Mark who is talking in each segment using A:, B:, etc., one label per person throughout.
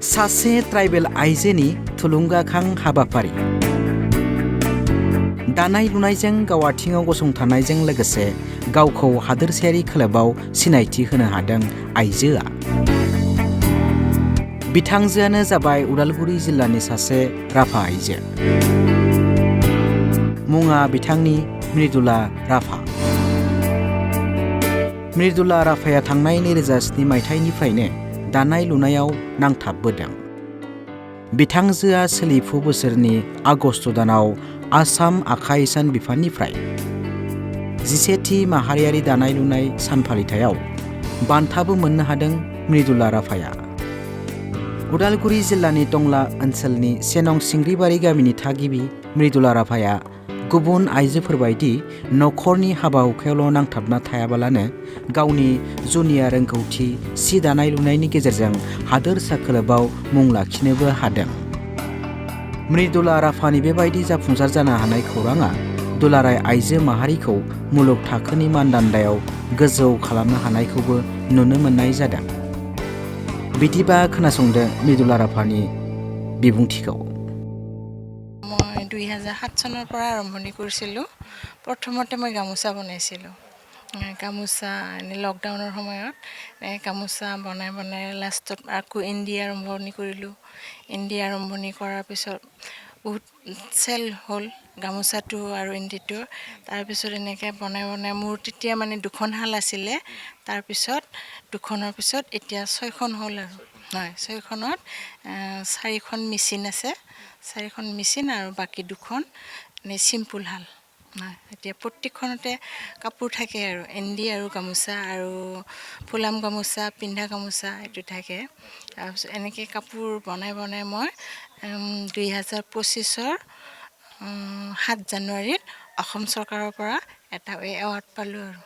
A: सासे tribal आइजोनि थुलुंगाखां हाबाफारि दानाय लुनायजों गाव आथिङाव गसंथानायजों लोगोसे गावखौ हादोरसायारि क्लाबाव सिनायथि होनो हादों आइजोआ। बिथांजोआनो जाबाय उदालगुरि जिल्लानि सासे राभा आइजो। मुङा बिथांनि मृदुला राभा। मृदुला राभाया थांनाय 2007 मायथाइनिफ्रायनो दानाय लुनायाव नांथाबबोदों। बिथांजोआ सोलिफु बोसोरनि आगस्ट दानाव आसाम आखाइ सान बिफाननिफ्राय 11थि माहारियारि दानाय लुनाय सान फालिथायाव बान्थाबो मोननो हादों मृदुला राभाया। उदालगुरि जिल्लानि टंला ओनसोलनि सेनं सिंग्रिबारि गामिनि थागिबि मृदुला राभाया गुबुन आइजोफोरबायदि नखरनि हाबा हुखायावल' नांथाबना थायाबालानो गावनि जुनिया रोंगौथि सि दानाय लुनायनि गेजेरजों हादोरसा क्लाबाव मुं लाखिनोबो हादों। मृदुला राभानि बेबायदि जाफुंसार जानो हानाय खौराङा दुलाराय आइजो माहारिखौ मुलुग थाखोनि मानदान्दायाव गोजौ खालामनो हानायखौबो नुनो मोननाय जादों। बिदिबा खोनासंदो मृदुला राभानि বিবুংঠিকও।
B: মই 2007 চনৰ পৰা আৰম্ভণি কৰিছিলোঁ। প্ৰথমতে মই গামোচা বনাইছিলোঁ। গামোচা লকডাউনৰ সময়ত গামোচা বনাই লাষ্টত আকৌ ইণ্ডি আৰম্ভণি কৰিলোঁ। ইণ্ডি আৰম্ভণি কৰাৰ পিছত বহুত চেল হ'ল গামোচাটো আৰু ইণ্ডিটো। তাৰপিছত এনেকৈ বনাই মোৰ তেতিয়া মানে 2খন শাল আছিলে। তাৰপিছত 2খনৰ পিছত এতিয়া 6খন হ'ল আৰু হয় 6খনত 4খন মেচিন আছে। 4খন মেচিন আৰু বাকী 2খন চিম্পুল শাল। এতিয়া প্ৰত্যেকখনতে কাপোৰ থাকে আৰু ইণ্ডি আৰু গামোচা আৰু ফুলাম গামোচা পিন্ধা গামোচা এইটো থাকে। তাৰপিছত এনেকৈ কাপোৰ বনাই মই 2025 7 জানুৱাৰীত অসম চৰকাৰৰ পৰা এটা এৱাৰ্ড পালোঁ আৰু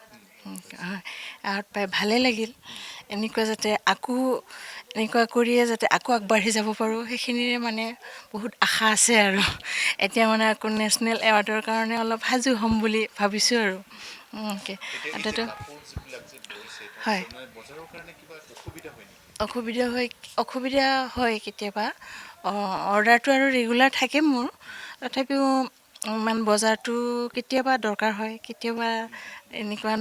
B: এৱাৰ্ড পাই ভালেই লাগিল। এনেকুৱা যাতে এনেকুৱা কৰিয়ে যাতে আকৌ আগবাঢ়ি যাব পাৰোঁ সেইখিনিৰে মানে বহুত আশা আছে আৰু এতিয়া মানে আকৌ নেশ্যনেল এৱাৰ্ডৰ কাৰণে অলপ সাজু হ'ম বুলি ভাবিছোঁ আৰু হয় অসুবিধা হয় কেতিয়াবা। অৰ্ডাৰটো আৰু ৰেগুলাৰ থাকে মোৰ, তথাপিও ইমান বজাৰটো কেতিয়াবা দৰকাৰ হয়, কেতিয়াবা এনেকুৱা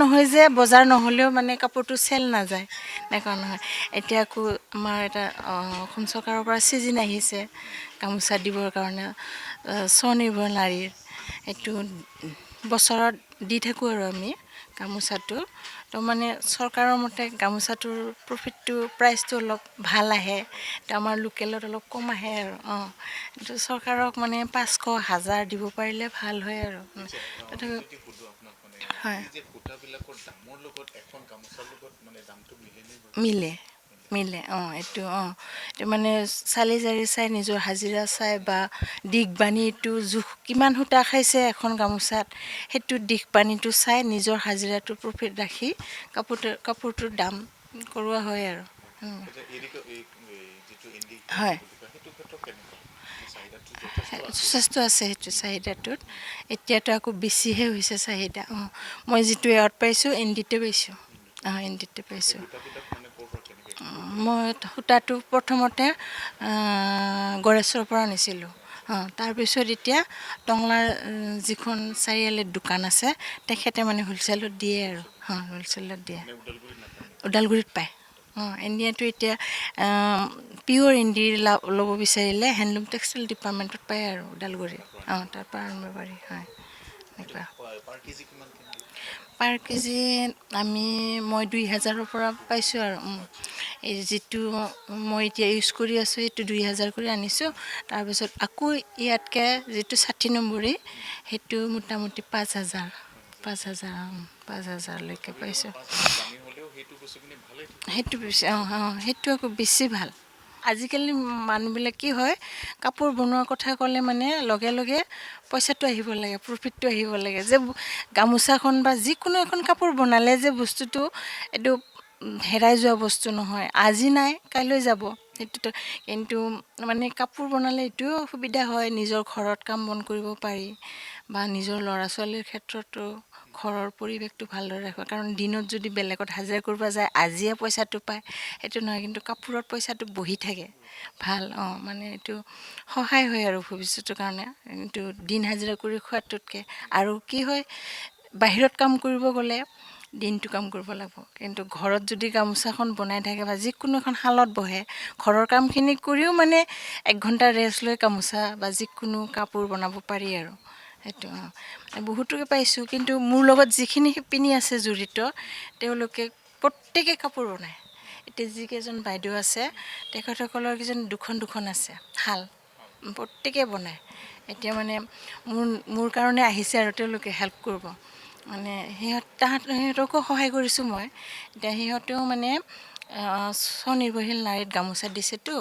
B: নহয় যে বজাৰ নহ'লেও মানে কাপোৰটো চেল নাযায়, এনেকুৱা নহয়। এতিয়া আকৌ আমাৰ এটা অসম চৰকাৰৰ পৰা চিজন আহিছে গামোচা দিবৰ কাৰণে, স্বনিৰ্ভৰ নাৰীৰ এইটো বছৰত দি থাকোঁ আৰু আমি গামোচাটো। তো মানে চৰকাৰৰ মতে গামোচাটোৰ প্ৰফিটটো প্ৰাইচটো অলপ ভাল আহে, তো আমাৰ লোকেলত অলপ কম আহে আৰু এইটো চৰকাৰক মানে 500, 1000 দিব পাৰিলে ভাল হয় আৰু তথাপি হয় মিলে এইটো মানে চালি জাৰি চাই নিজৰ হাজিৰা চাই বা দিশ বাণীটো জোখ কিমান সূতা খাইছে এখন গামোচাত সেইটো দিশ বাণীটো চাই নিজৰ হাজিৰাটো প্ৰফিট ৰাখি কাপোৰটোৰ দাম কৰোৱা হয় আৰু হয় যথেষ্ট আছে সেইটো চাহিদাটোত। এতিয়াতো আকৌ বেছিহে হৈছে চাহিদা। মই যিটো এৱাৰ্ড পাইছোঁ ইণ্ডিতে পাইছোঁ। মই সূতাটো প্ৰথমতে গড়েশ্বৰৰ পৰা আনিছিলোঁ। তাৰপিছত এতিয়া টংলাৰ যিখন চাৰিআলিত দোকান আছে তেখেতে মানে হ'লচেলত দিয়ে আৰু হ'লচেলত দিয়ে। ওদালগুৰিত পায়। ইণ্ডিয়াটো এতিয়া পিয়'ৰ ইণ্ডি ল'ব বিচাৰিলে হেণ্ডলুম টেক্সটাইল ডিপাৰ্টমেণ্টত পায় আৰু ওদালগুৰিত। তাৰ পৰা আনিব পাৰি হয় এনেকুৱা। পাৰ কেজি মই 2000ৰ পৰা পাইছোঁ আৰু এই যিটো মই এতিয়া ইউজ কৰি আছোঁ সেইটো 2000 কৰি আনিছোঁ। তাৰপিছত আকৌ ইয়াতকৈ যিটো 60 নম্বৰী সেইটো মোটামুটি 5000লৈকে পাইছোঁ। সেইটো আকৌ বেছি ভাল। আজিকালি মানুহবিলাক কি হয়, কাপোৰ বনোৱাৰ কথা ক'লে মানে লগে লগে পইচাটো আহিব লাগে, প্ৰফিটটো আহিব লাগে, যে গামোচাখন বা যিকোনো এখন কাপোৰ বনালে যে বস্তুটো এইটো হেৰাই যোৱা বস্তু নহয়, আজি নাই কাইলৈ যাব সেইটোতো। কিন্তু মানে কাপোৰ বনালে এইটোও সুবিধা হয়, নিজৰ ঘৰত কাম বন কৰিব পাৰি বা নিজৰ ল'ৰা ছোৱালীৰ ক্ষেত্ৰতো ঘৰৰ পৰিৱেশটো ভালদৰে ৰাখিব কাৰণ দিনত যদি বেলেগত হাজিৰা কৰিব যায় আজিয়ে পইচাটো পায় সেইটো নহয় কিন্তু কাপোৰত পইচাটো বহি থাকে ভাল মানে এইটো সহায় হয় আৰু ভৱিষ্যতৰ কাৰণে কিন্তু দিন হাজিৰা কৰি খোৱাটোতকৈ আৰু কি হয় বাহিৰত কাম কৰিব গ'লে দিনটো কাম কৰিব লাগিব কিন্তু ঘৰত যদি গামোচাখন বনাই থাকে বা যিকোনো এখন শালত বহে ঘৰৰ কামখিনি কৰিও মানে 1 ঘণ্টা ৰেষ্ট লৈ গামোচা বা যিকোনো কাপোৰ বনাব পাৰি আৰু সেইটো বহুতোকে পাইছোঁ কিন্তু মোৰ লগত যিখিনি শিপিনী আছে জড়িত তেওঁলোকে প্ৰত্যেকে কাপোৰ বনায় এতিয়া যিকেইজন বাইদেউ আছে তেখেতসকলৰ কিজন দুখন আছে শাল প্ৰত্যেকে বনায় এতিয়া মানে মোৰ কাৰণে আহিছে আৰু তেওঁলোকে হেল্প কৰিব মানে সিহঁতকো সহায় কৰিছোঁ মই এতিয়া সিহঁতেও মানে স্বনিৰ্ভৰশীল নাৰীত গামোচা দিছেতো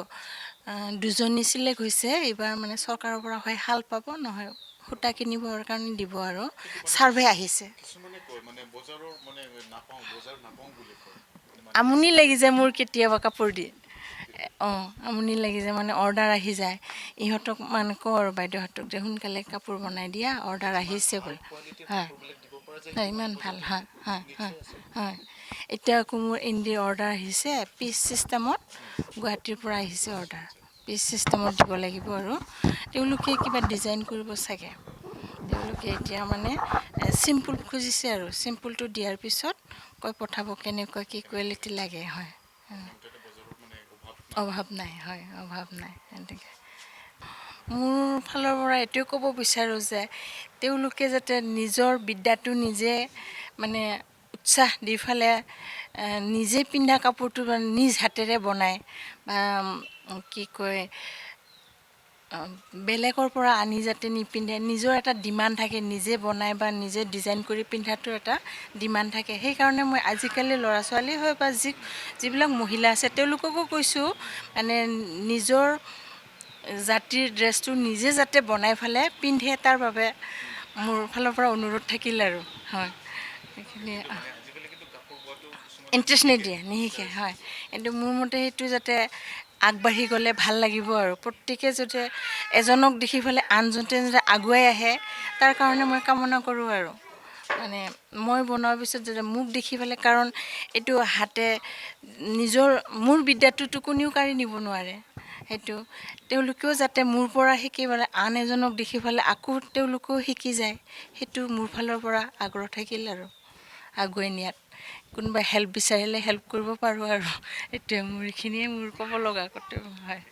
B: 2জনী চিলেক্ট হৈছে এইবাৰ মানে চৰকাৰৰ পৰা হয় শাল পাব নহয় সূতা কিনিবৰ কাৰণে দিব আৰু ছাৰ্ভে আহিছে আমনি লাগি যায় মোৰ কেতিয়াবা কাপোৰ দি আমনি লাগি যায় মানে অৰ্ডাৰ আহি যায় ইহঁতক মানে কওঁ আৰু বাইদেউহঁতক যে সোনকালে কাপোৰ বনাই দিয়া অৰ্ডাৰ আহিছে বোলে হয় ইমান ভাল হয় এতিয়া আকৌ মোৰ ইণ্ডিৰ অৰ্ডাৰ আহিছে পিচ চিষ্টেমত গুৱাহাটীৰ পৰা আহিছে অৰ্ডাৰ পিচ চিষ্টেমত দিব লাগিব আৰু তেওঁলোকে কিবা ডিজাইন কৰিব চাগে তেওঁলোকে এতিয়া মানে চিম্পুল খুজিছে আৰু চিম্পুলটো দিয়াৰ পিছত কৈ পঠাব কেনেকুৱা কি কোৱালিটি লাগে হয় অভাৱ নাই এনেকৈ মোৰ ফালৰ পৰা এইটোৱে ক'ব বিচাৰোঁ যে তেওঁলোকে যাতে নিজৰ বিদ্যাটো নিজে মানে উৎসাহ দি ফালে নিজে পিন্ধা কাপোৰটো নিজ হাতেৰে বনায় বা কি কয় বেলেগৰ পৰা আনি যাতে নিপিন্ধে নিজৰ এটা ডিমাণ্ড থাকে নিজে বনাই বা নিজে ডিজাইন কৰি পিন্ধাটো এটা ডিমাণ্ড থাকে সেইকাৰণে মই আজিকালি ল'ৰা ছোৱালী হয় বা যিবিলাক মহিলা আছে তেওঁলোককো কৈছোঁ মানে নিজৰ জাতিৰ ড্ৰেছটো নিজে যাতে বনাই ফালে পিন্ধে তাৰ বাবে মোৰ ফালৰ পৰা অনুৰোধ থাকিল আৰু হয় সেইখিনিয়ে ইণ্টাৰেষ্ট নিশিকে হয় কিন্তু মোৰ মতে সেইটো যাতে আগবাঢ়ি গ'লে ভাল লাগিব আৰু প্ৰত্যেকে যাতে এজনক দেখি পেলাই আনজনে যাতে আগুৱাই আহে তাৰ কাৰণে মই কামনা কৰোঁ আৰু মানে মই বনোৱাৰ পিছত যাতে মোক দেখি পেলাই কাৰণ এইটো হাতে মোৰ বিদ্যাটোতো কোনেও কাঢ়ি নিব নোৱাৰে সেইটো তেওঁলোকেও যাতে মোৰ পৰা শিকি পেলাই আন এজনক দেখি পেলাই আকৌ তেওঁলোকেও শিকি যায় সেইটো মোৰ ফালৰ পৰা আগ্ৰহ থাকিল আৰু আগুৱাই নিয়াত কোনোবাই হেল্প বিচাৰিলে হেল্প কৰিব পাৰোঁ আৰু এইটোৱে মোৰ এইখিনিয়ে মোৰ ক'ব লগা কৰ্তব্য হয়